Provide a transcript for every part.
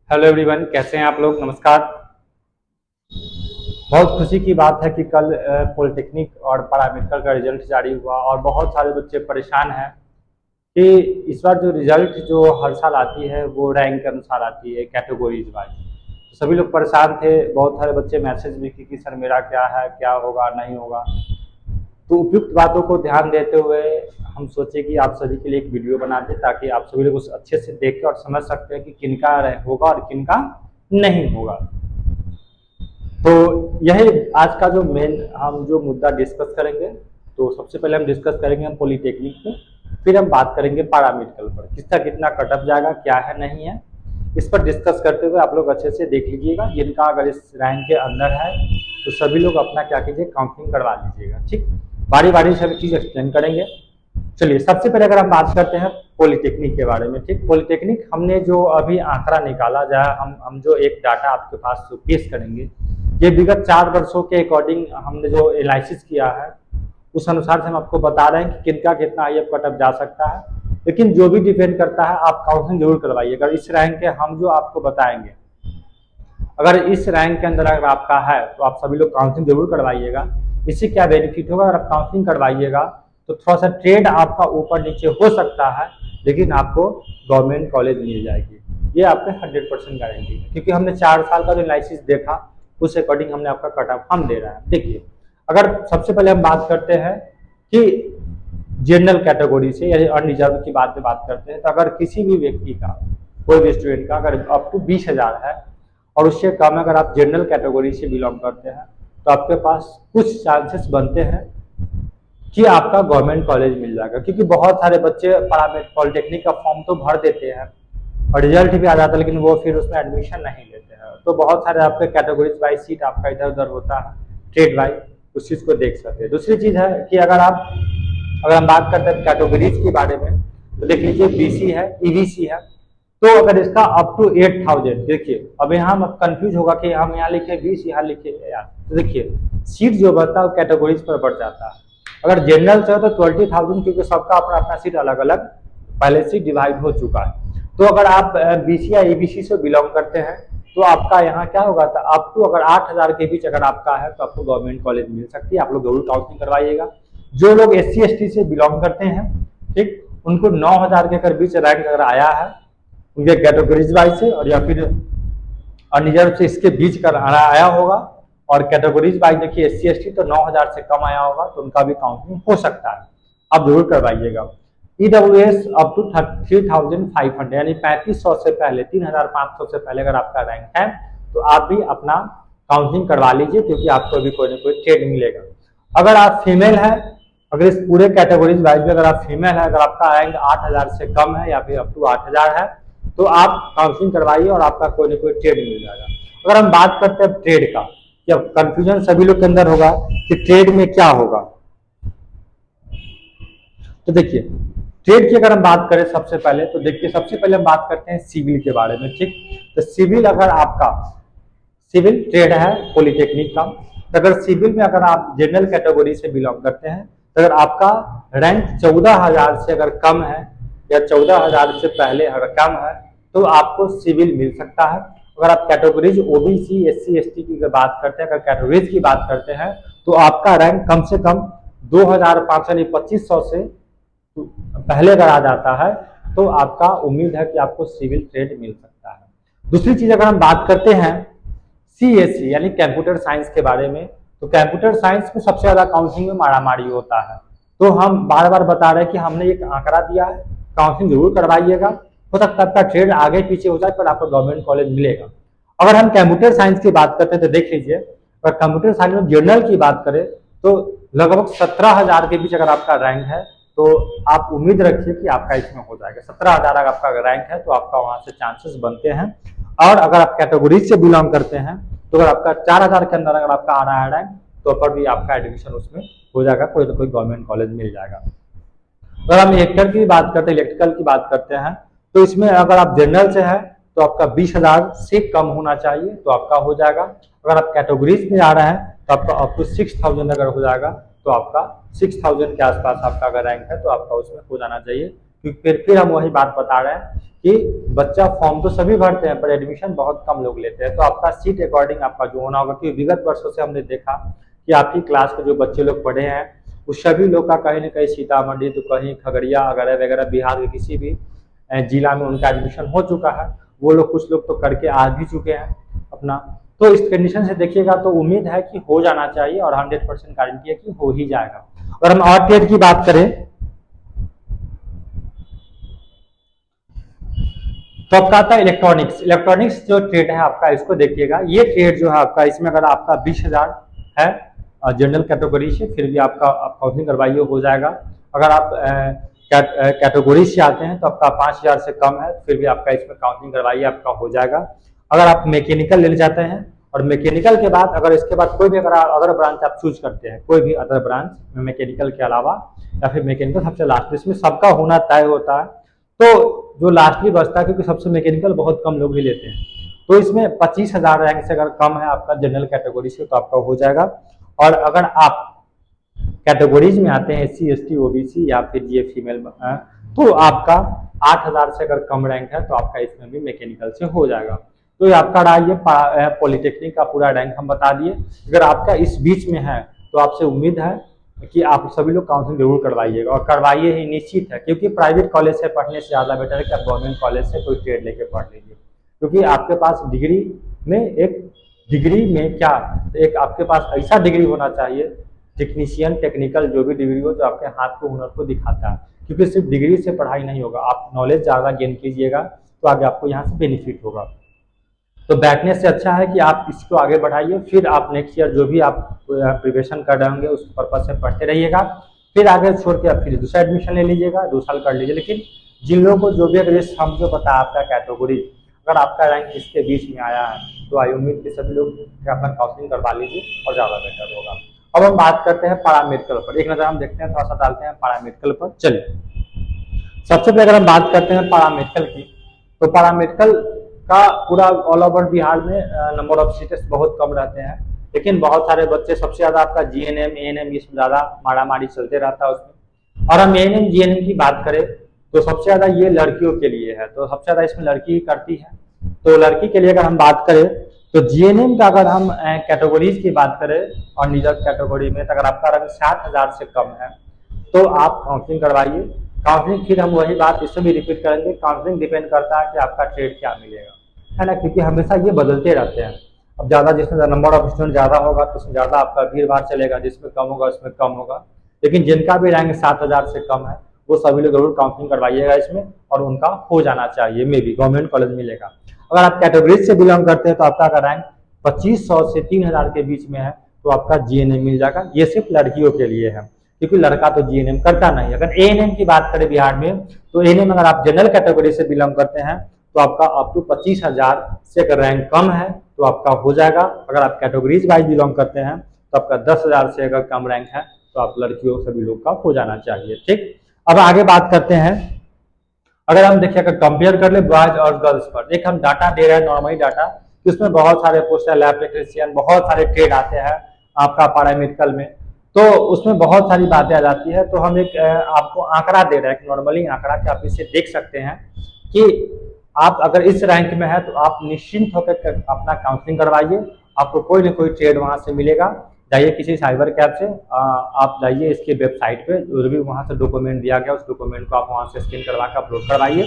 Hello everyone, कैसे हैं आप लोग। नमस्कार। बहुत खुशी की बात है कि कल पॉलिटेक्निक और पैरामेडिकल का रिजल्ट जारी हुआ और बहुत सारे बच्चे परेशान हैं कि इस बार जो रिजल्ट जो हर साल आती है वो रैंक के अनुसार आती है, कैटेगरीज वाइज। तो सभी लोग परेशान थे। बहुत सारे बच्चे मैसेज भी किए कि सर मेरा क्या है, क्या होगा, नहीं होगा। तो उपयुक्त बातों को ध्यान देते हुए हम सोचे कि आप सभी के लिए एक वीडियो बना दें ताकि आप सभी लोग उस अच्छे से देख के और समझ सकते हैं कि किनका होगा और किनका नहीं होगा। तो यही आज का जो मेन हम जो मुद्दा डिस्कस करेंगे। तो सबसे पहले हम डिस्कस करेंगे हम पॉलिटेक्निक पे, फिर हम बात करेंगे पैरामेडिकल पर, किसका कितना कटअप जाएगा, क्या है नहीं है। इस पर डिस्कस करते हुए आप लोग अच्छे से देख लीजिएगा। जिनका अगर इस रैंक के अंदर है तो सभी लोग अपना क्या कीजिए, काउंसलिंग करवा लीजिएगा। ठीक, बारी बारी से सभी चीज एक्सप्लेन करेंगे। चलिए, सबसे पहले अगर हम बात करते हैं पॉलिटेक्निक के बारे में। ठीक, पॉलिटेक्निक हमने जो अभी आंकड़ा निकाला जाए, हम जो एक डाटा आपके पास पेश करेंगे, ये विगत 4 वर्षों के अकॉर्डिंग हमने जो एनालिसिस किया है उस अनुसार से हम आपको बता रहे हैं कि किनका कितना आईएफ कटअप जा सकता है। लेकिन जो भी डिपेंड करता है, आप काउंसलिंग जरूर करवाइएगा। इस रैंक के हम जो आपको बताएंगे, अगर इस रैंक के अंदर अगर आपका है तो आप सभी लोग काउंसलिंग जरूर करवाइएगा। इससे क्या बेनिफिट होगा, अगर आप काउंसलिंग करवाइएगा तो थोड़ा सा ट्रेड आपका ऊपर नीचे हो सकता है, लेकिन आपको गवर्नमेंट कॉलेज मिल जाएगी। ये आपके 100% गारंटी है, क्योंकि हमने 4 साल का जो एनालिसिस देखा उस अकॉर्डिंग हमने आपका कट ऑफ हम दे रहे हैं। देखिए, अगर सबसे पहले हम बात करते हैं कि जनरल कैटेगरी से यानी अनरिजर्व की बात करते हैं, तो अगर किसी भी व्यक्ति का, कोई भी स्टूडेंट का अगर अप टू 20,000 है और उससे कम अगर आप जनरल कैटेगरी से बिलोंग करते हैं तो आपके पास कुछ चांसेस बनते हैं कि आपका गवर्नमेंट कॉलेज मिल जाएगा। क्योंकि बहुत सारे बच्चे पॉलिटेक्निक का फॉर्म तो भर देते हैं और रिजल्ट भी आ जाता है, लेकिन वो फिर उसमें एडमिशन नहीं लेते हैं। तो बहुत सारे आपके कैटेगरीज वाइज सीट आपका इधर उधर होता है, ट्रेड वाइज, उस चीज़ को देख सकते हैं। दूसरी चीज़ है कि अगर हम बात करते हैं कैटेगरीज के बारे में, तो देख लीजिए बीसी है, ईबीसी है। तो अगर इसका अप टू 8,000, देखिए अब यहाँ कंफ्यूज होगा कि हम यहाँ लिखे 20, यहाँ लिखे यार। तो देखिए, सीट जो बढ़ता है वो कैटेगरीज पर बढ़ जाता है। अगर जनरल से हो तो 20,000, क्योंकि सबका अपना अपना सीट अलग अलग पहले से डिवाइड हो चुका है। तो अगर आप बीसी या ईबीसी से बिलोंग करते हैं तो आपका यहाँ क्या होगा, तो अप टू अगर 8,000 के बीच अगर आपका है तो आपको गवर्नमेंट कॉलेज मिल सकती है। आप लोग जरूर काउंसलिंग करवाइएगा। जो लोग SC ST से बिलोंग करते हैं, ठीक, उनको 9,000 के अगर बीच रैंक अगर आया है उनके कैटेगरीज वाइज से, और या फिर अनरिजर्व से इसके बीच का आया होगा, और कैटेगरीज वाइज देखिए SC ST तो 9,000 से कम आया होगा तो उनका भी काउंसलिंग हो सकता है। आप जरूर करवाइएगा। EWS अप टू 3,500 यानी 3,500 से पहले, 3,500 से पहले अगर आपका रैंक है तो आप भी अपना काउंसलिंग करवा लीजिए, क्योंकि आपको भी कोई ना कोई ट्रेड मिलेगा। अगर आप फीमेल है, अगर इस पूरे कैटेगरीज वाइज में अगर आप फीमेल है, अगर आपका रैंक 8,000 से कम है या फिर अप टू 8,000 है तो आप काउंसलिंग करवाइए और आपका कोई ना कोई ट्रेड मिल जाएगा। अगर हम बात करते हैं ट्रेड का, या कंफ्यूजन सभी लोग के अंदर होगा कि ट्रेड में क्या होगा, तो देखिए ट्रेड की अगर हम बात करें सबसे पहले, तो देखिए सबसे पहले हम बात करते हैं सिविल के बारे में। ठीक, तो सिविल अगर आपका सिविल ट्रेड है पॉलिटेक्निक का, तो अगर सिविल में अगर आप जनरल कैटेगरी से बिलोंग करते हैं तो अगर आपका रैंक 14,000 से अगर कम है या 14,000 से पहले अगर कम है तो आपको सिविल मिल सकता है। अगर आप कैटेगरीज OBC SC ST की बात करते हैं, अगर कैटेगरीज की बात करते हैं तो आपका रैंक कम से कम 2,500 यानी 2,500 से पहले अगर आ जाता है तो आपका उम्मीद है कि आपको सिविल ट्रेड मिल सकता है। दूसरी चीज अगर हम बात करते हैं CSE यानी कंप्यूटर साइंस के बारे में, तो कंप्यूटर साइंस में सबसे ज्यादा काउंसलिंग में मारामारी होता है। तो हम बार बार बता रहे हैं कि हमने एक आंकड़ा दिया है, काउंसलिंग जरूर करवाइएगा। हो सकता है आपका ट्रेड आगे पीछे हो जाए पर आपको गवर्नमेंट कॉलेज मिलेगा। अगर हम कंप्यूटर साइंस की बात करते हैं तो देख लीजिए, अगर कंप्यूटर साइंस में जनरल की बात करें तो लगभग 17,000 के बीच अगर आपका रैंक है तो आप उम्मीद रखिए कि आपका इसमें हो जाएगा। 17,000 अगर आपका रैंक है तो आपका वहां से चांसेस बनते हैं। और अगर आप कैटेगरीज से बिलोंग करते हैं तो अगर आपका 4,000 के अंदर अगर आपका आ रहा है रैंक तो पर भी आपका एडमिशन उसमें हो जाएगा, कोई ना कोई गवर्नमेंट कॉलेज मिल जाएगा। अगर हम इलेक्ट्रिकल की बात करते हैं, इलेक्ट्रिकल की बात करते हैं तो इसमें अगर आप जनरल से है तो आपका 20,000 से कम होना चाहिए तो आपका हो जाएगा। अगर आप कैटेगरीज में आ रहे हैं तो आपका अप टू 6,000 अगर हो जाएगा तो आपका 6,000 के आसपास आपका अगर रैंक है तो आपका उसमें हो जाना चाहिए, क्योंकि फिर हम वही बात बता रहे हैं कि बच्चा फॉर्म तो सभी भरते हैं पर एडमिशन बहुत कम लोग लेते हैं। तो आपका सीट अकॉर्डिंग आपका जो होना होगा, क्योंकि विगत वर्षों से हमने देखा कि आपकी क्लास के जो बच्चे लोग पढ़े हैं उस सभी लोग का कहीं ना कहीं सीतामढ़ी तो कहीं खगड़िया वगैरह वगैरह बिहार के किसी भी जिला में उनका एडमिशन हो चुका है। वो लोग कुछ लोग तो करके आ भी चुके हैं अपना। तो इस कंडीशन से देखिएगा तो उम्मीद है कि हो जाना चाहिए और 100% गारंटी है कि हो ही जाएगा। अगर हम और ट्रेड की बात करें तो आपका आता है इलेक्ट्रॉनिक्स। इलेक्ट्रॉनिक्स जो ट्रेड है आपका, इसको देखिएगा। ये ट्रेड जो है आपका, इसमें अगर आपका 20,000 है जनरल कैटेगरी से, फिर भी आपका काउंसलिंग करवाइए हो जाएगा। अगर आप कैटेगरी से आते हैं तो आपका 5,000 से कम है, फिर भी आपका इसमें काउंसलिंग करवाइए आपका हो जाएगा। अगर आप मैकेनिकल लेना चाहते हैं और मैकेनिकल के बाद अगर इसके बाद कोई भी अगर अदर ब्रांच आप चूज करते हैं, कोई भी अदर ब्रांच मैकेनिकल के अलावा, या फिर मैकेनिकल सबसे लास्ट, इसमें सबका होना तय होता है। तो जो लास्टली बचता है, क्योंकि सबसे मैकेनिकल बहुत कम लोग ही लेते हैं, तो इसमें 25,000 रैंक से अगर कम है आपका जनरल कैटेगरी से तो आपका हो जाएगा। और अगर आप कैटेगरीज में आते हैं SC ST OBC या फिर ये फीमेल, तो आपका 8,000 से अगर कम रैंक है तो आपका इसमें भी मैकेनिकल से हो जाएगा। तो ये आपका रहा, ये पॉलिटेक्निक का पूरा रैंक हम बता दिए। अगर आपका इस बीच में है तो आपसे उम्मीद है कि आप सभी लोग काउंसलिंग जरूर करवाइएगा, और करवाइए ही निश्चित है, क्योंकि प्राइवेट कॉलेज से पढ़ने से ज़्यादा बेटर है कि आप गवर्नमेंट कॉलेज से कोई ट्रेड लेके पढ़ लीजिए। क्योंकि आपके पास डिग्री में एक आपके पास ऐसा डिग्री होना चाहिए, टेक्नीशियन टेक्निकल जो भी डिग्री हो, जो आपके हाथ को हुनर को दिखाता है। क्योंकि सिर्फ डिग्री से पढ़ाई नहीं होगा, आप नॉलेज ज़्यादा गेन कीजिएगा तो आगे आपको यहाँ से बेनिफिट होगा। तो बैठने से अच्छा है कि आप इसको आगे बढ़ाइए, फिर आप नेक्स्ट ईयर जो भी आप प्रिपरेशन कर रहे होंगे उस पर्पज से पढ़ते रहिएगा, फिर आगे छोड़ के आप फिर दूसरा एडमिशन ले लीजिएगा, 2 साल कर लीजिए। लेकिन जिन लोगों को जो भी अगर हम जो बताया आपका कैटेगरी, अगर आपका रैंक इसके बीच में आया है तो आई उम्मीद के सभी लोग अपना काउंसलिंग करवा लीजिए और ज़्यादा बेटर होगा। अब हम बात करते हैं पैरामेडिकल पर, एक नज़र हम देखते हैं, थोड़ा सा डालते हैं पैरामेडिकल पर। चलिए, सबसे पहले अगर हम बात करते हैं पैरामेडिकल की, तो पैरामेडिकल का पूरा ऑल ओवर बिहार में नंबर ऑफ सीट्स बहुत कम रहते हैं, लेकिन बहुत सारे बच्चे, सबसे ज़्यादा आपका GNM ANM इसमें ज़्यादा मारामारी चलते रहता है उसमें। और हम ANM GNM की बात करें तो सबसे ज़्यादा ये लड़कियों के लिए है, तो सबसे ज़्यादा इसमें लड़की ही करती है। तो लड़की के लिए अगर हम बात करें तो GNM का अगर हम कैटेगरीज की बात करें और निजर कैटेगरी में, तो अगर आपका रैंक 7,000 से कम है तो आप काउंसलिंग करवाइए। काउंसलिंग फिर हम वही बात इसमें भी रिपीट करेंगे, काउंसलिंग डिपेंड करता है कि आपका ट्रेड क्या मिलेगा, है ना, क्योंकि हमेशा ये बदलते रहते हैं। अब ज़्यादा जिसमें नंबर ऑफ स्टूडेंट ज़्यादा होगा तो उसमें ज़्यादा आपका भीड़ भाड़ चलेगा, जिसमें कम होगा उसमें कम होगा। लेकिन जिनका भी रैंक 7,000 से कम है वो सभी लोग जरूर काउंसलिंग करवाइएगा इसमें, और उनका हो जाना चाहिए, मे भी गवर्नमेंट कॉलेज मिलेगा। अगर आप कैटेगरीज से बिलोंग करते हैं तो आपका अगर रैंक 2500 से 3,000 के बीच में है तो आपका GNM मिल जाएगा। ये सिर्फ लड़कियों के लिए है, क्योंकि लड़का तो GNM करता नहीं। अगर ANM की बात करें बिहार में, तो ANM अगर आप जनरल कैटेगरी से बिलोंग करते हैं तो आपका अप टू 25,000 से अगर रैंक कम है तो आपका हो जाएगा। अगर आप कैटेगरीज वाइज बिलोंग करते हैं तो आपका 10,000 से अगर कम रैंक है तो आप लड़कियों सभी लोग का हो जाना चाहिए। ठीक, अब आगे बात करते हैं। अगर हम देखिए, अगर कंपेयर कर ले बॉयज और गर्ल्स पर, एक हम डाटा दे रहे हैं नॉर्मली डाटा, तो इसमें बहुत सारे पोस्ट है, लैब टेक्नीशियन, बहुत सारे ट्रेड आते हैं आपका पैरामेडिकल में, तो उसमें बहुत सारी बातें आ जाती है। तो हम एक आपको आंकड़ा दे रहे हैं, नॉर्मली आंकड़ा कि आप इसे देख सकते हैं कि आप अगर इस रैंक में है तो आप निश्चिंत होकर अपना काउंसलिंग करवाइए, आपको कोई ना कोई ट्रेड वहां से मिलेगा। जाइए किसी साइबर कैब से, आप जाइए इसके वेबसाइट पे, जो भी वहां से डॉक्यूमेंट दिया गया उस डॉक्यूमेंट को आप वहां से स्कैन करवा के अपलोड करवाइए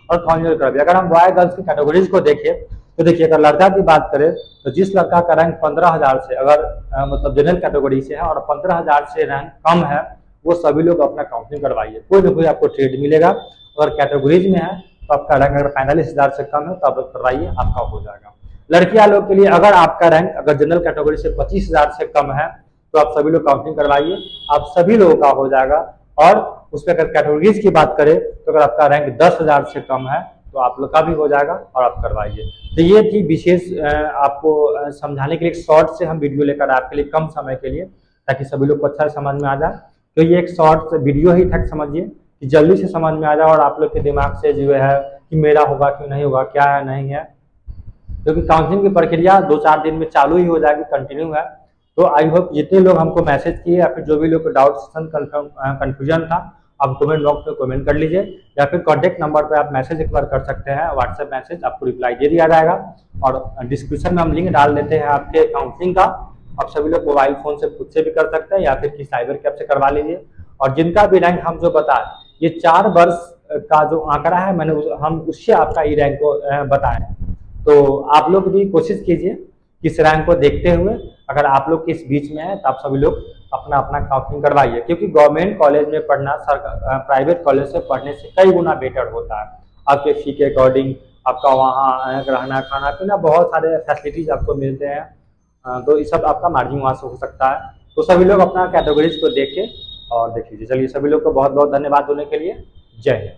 और काउंसलिंग करवाइए। अगर हम बॉय गर्ल्स की कैटेगरीज को देखें तो देखिए, अगर लड़का की बात करें तो जिस लड़का का रैंक 15,000 से अगर मतलब जनरल कैटेगरी से है और 15,000 से रैंक कम है, वो सभी लोग अपना काउंसलिंग करवाइए, कोई ना कोई आपको ट्रेड मिलेगा। अगर कैटेगरीज में है तो आपका रैंक अगर 45,000 से कम है तो आप लोग करवाइए, आपका हो जाएगा। लड़कियां लोग के लिए अगर आपका रैंक अगर जनरल कैटेगरी से 25,000 से कम है तो आप सभी लोग काउंसलिंग करवाइए, आप सभी लोगों का हो जाएगा। और उसमें अगर कैटेगरीज की बात करें तो अगर आपका रैंक 10,000 से कम है तो आप लोग का भी हो जाएगा और आप करवाइए। तो ये थी विशेष आपको समझाने के लिए शॉर्ट से हम वीडियो लेकर आपके लिए, कम समय के लिए, ताकि सभी लोग को अच्छा समझ में आ जाए। तो ये एक शॉर्ट वीडियो ही था, समझिए कि जल्दी से समझ में आ जाए और आप लोग के दिमाग से जो है कि मेरा होगा कि नहीं होगा, क्या है नहीं है, क्योंकि काउंसलिंग की प्रक्रिया 2-4 दिन में चालू ही हो जाएगी, कंटिन्यू है। तो आई होप जितने लोग हमको मैसेज किए या फिर जो भी लोग डाउट कन्फ्यूजन था आप कमेंट बॉक्स में कमेंट कर लीजिए, या फिर कॉन्टैक्ट नंबर पर आप मैसेज एक बार कर सकते हैं, व्हाट्सएप मैसेज, आपको रिप्लाई दे दिया जाएगा। और डिस्क्रिप्शन में हम लिंक डाल देते हैं आपके काउंसलिंग का, आप सभी लोग मोबाइल फ़ोन से खुद से भी कर सकते हैं या फिर किसी साइबर कैफ से करवा लीजिए। और जिनका भी रैंक हम जो बताएं, ये 4 वर्ष का जो आंकड़ा है हम उससे आपका ई रैंक को बताएं। तो आप लोग भी कोशिश कीजिए इस रैंक को देखते हुए, अगर आप लोग इस बीच में हैं तो आप सभी लोग अपना अपना काउंसलिंग करवाइए, क्योंकि गवर्नमेंट कॉलेज में पढ़ना प्राइवेट कॉलेज से पढ़ने से कई गुना बेटर होता है। आपके फी के अकॉर्डिंग आपका वहाँ रहना खाना पीना बहुत सारे फैसिलिटीज आपको मिलते हैं, तो ये सब आपका मार्जिन वहाँ से हो सकता है। तो सभी लोग अपना कैटेगरीज को देख के और देख लीजिए। चलिए, सभी लोग को बहुत बहुत धन्यवाद देने के लिए। जय हिंद।